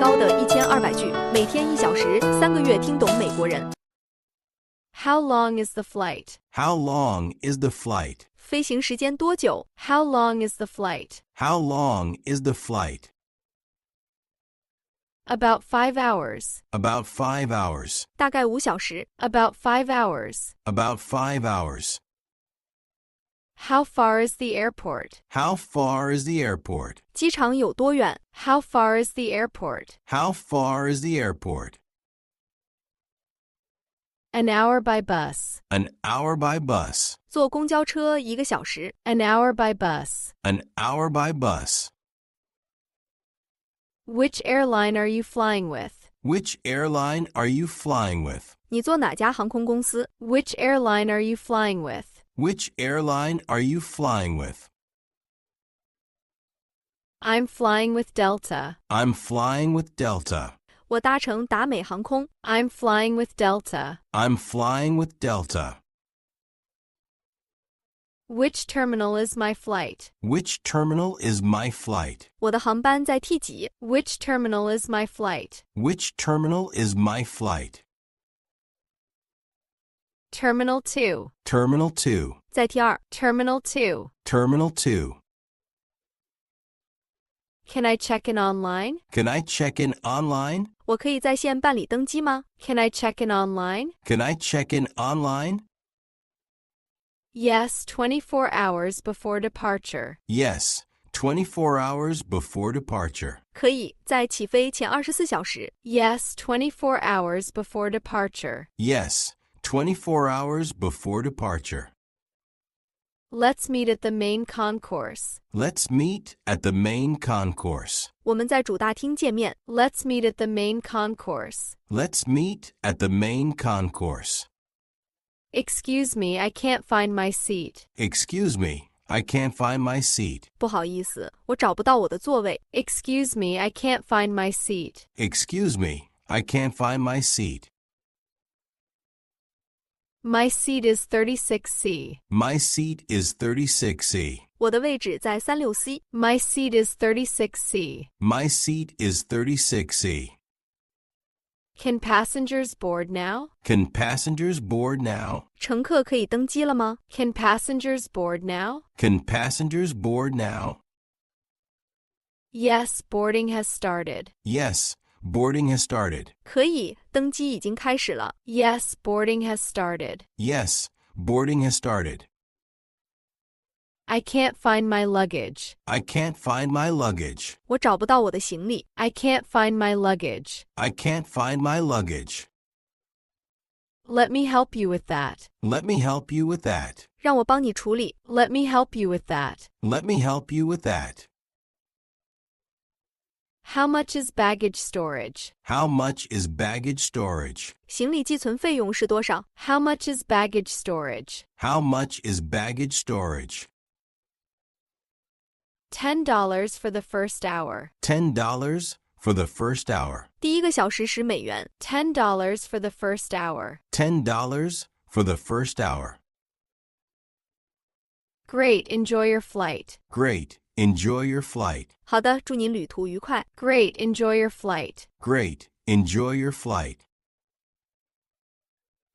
高的1200句，每天1小时，3个月听懂美国人。How long is the flight? How long is the flight? 飞行时间多久 ？How long is the flight? How long is the flight? About 5 hours. About 5 hours. 大概5小时。About 5 hours. About 5 hours. How far is the airport? How far is the airport? 机场有多远 ？How far is the airport? How far is the airport? An hour by bus. An hour by bus. 坐公交车1个小时。An hour by bus. An hour by bus. Which airline are you flying with? Which airline are you flying with? 你坐哪家航空公司 ？Which airline are you flying with? Which airline are you flying with? I'm flying with Delta. I'm flying with Delta. 我搭乘达美航空。I'm flying with Delta. I'm flying with Delta. Which terminal is my flight? Which terminal is my flight? 我的航班在 T 几 ？Which terminal is my flight? Which terminal is my flight? Terminal 2. Terminal 2. 在 T 2 Terminal 2. Terminal 2. Can I check in online? Can I check in online? 我可以在线办理登机吗 ？Can I check in online? Can I check in online? Yes, 24 hours before departure. Yes, 24 hours before departure. 可以在起飞前24小时。Yes, 24 hours before departure. Yes, 24 hours before departure. Let's meet at the main concourse. Let's meet at the main concourse. 我们在主大厅见面。Let's meet at the main concourse. Let's meet at the main concourse. Excuse me, I can't find my seat. Excuse me, I can't find my seat. 不好意思，我找不到我的座位。Excuse me, I can't find my seat. Excuse me, I can't find my seat. My seat is 36C. My seat is 36C. 我的位置在36C. My seat is 36C. My seat is 36C. Can passengers board now? Can passengers board now? 乘客可以登机了吗 Can passengers board now? Can passengers board now? Yes, boarding has started. Yes, boarding has started. 可以，登机已经开始了。Yes, boarding has started. Yes, boarding has started. I can't find my luggage. I can't find my luggage. 我找不到我的行李。I can't find my luggage. I can't find my luggage. Let me help you with that. Let me help you with that. 让我帮你处理。Let me help you with that. Let me help you with that. How much is baggage storage? How much is baggage storage? 行李寄存费用是多少 How much is baggage storage? How much is baggage storage? $10 for the first hour. $10 for the first hour. 第1个小时$10。$10 for the first hour. $10 for the first hour. Great, enjoy your flight. Great, enjoy your flight. 好的，祝您旅途愉快。Great, enjoy your flight. Great, enjoy your flight.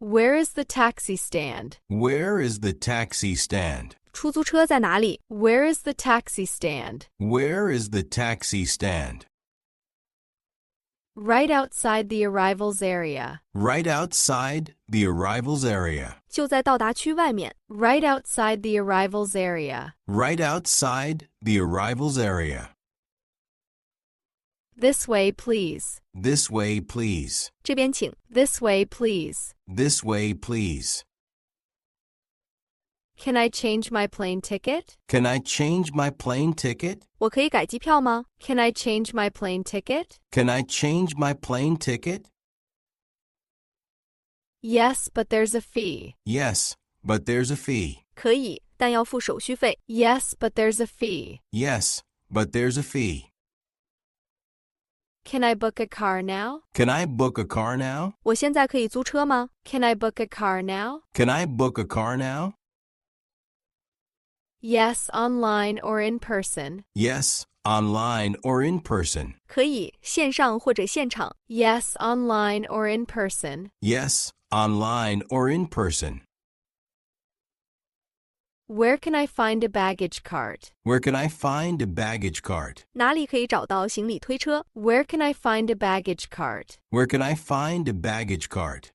Where is the taxi stand? Where is the taxi stand? 出租车在哪里 Where is the taxi stand? Where is the taxi stand? Right outside the arrivals area. Right outside the arrivals area. 就在到达区外面。Right outside the arrivals area. Right outside the arrivals area. This way, please. This way, please. 这边请。This way, please. This way, please. Can I change my plane ticket? Can I change my plane ticket? 我可以改机票吗 Can I change my plane ticket? Can I change my plane ticket? Yes, but there's a fee. Yes, but there's a fee. 可以，但要付手续费。Yes, but there's a fee. Yes, but there's a fee. Can I book a car now? Can I book a car now? 我现在可以租车吗 Can I book a car now? Can I book a car now? Yes, online or in person. Yes, online or in person. 可以线上或者现场。Yes, online or in person. Yes, online or in person. Where can I find a baggage cart? Where can I find a baggage cart? 哪里可以找到行李推车？ Where can I find a baggage cart? Where can I find a baggage cart?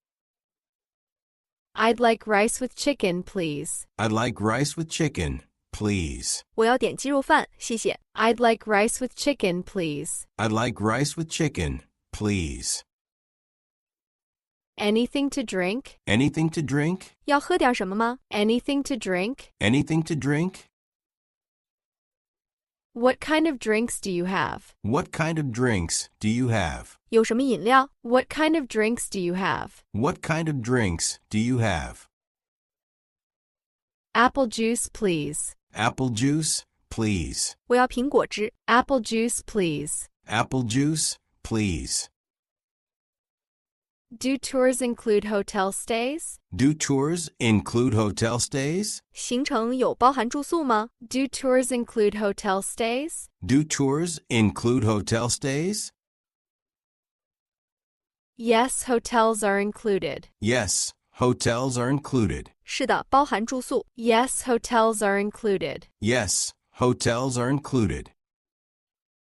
I'd like rice with chicken, please. I'd like rice with chicken, please. 我要点鸡肉饭，谢谢。I'd like rice with chicken, please. I'd like rice with chicken, please. Anything to drink? Anything to drink? 要喝点什么吗？ Anything to drink? Anything to drink? What kind of drinks do you have? What kind of drinks do you have? 有什么饮料？ What kind of drinks do you have? What kind of drinks do you have? Apple juice, please. Apple juice, please. 我要苹果汁。Apple juice, please. Apple juice, please. Do tours include hotel stays? Do tours include hotel stays? 行程有包含住宿吗？ Do tours include hotel stays? Do tours include hotel stays? Yes, hotels are included. Yes, hotels are included. 是的，包含住宿。Yes, hotels are included. Yes, hotels are included.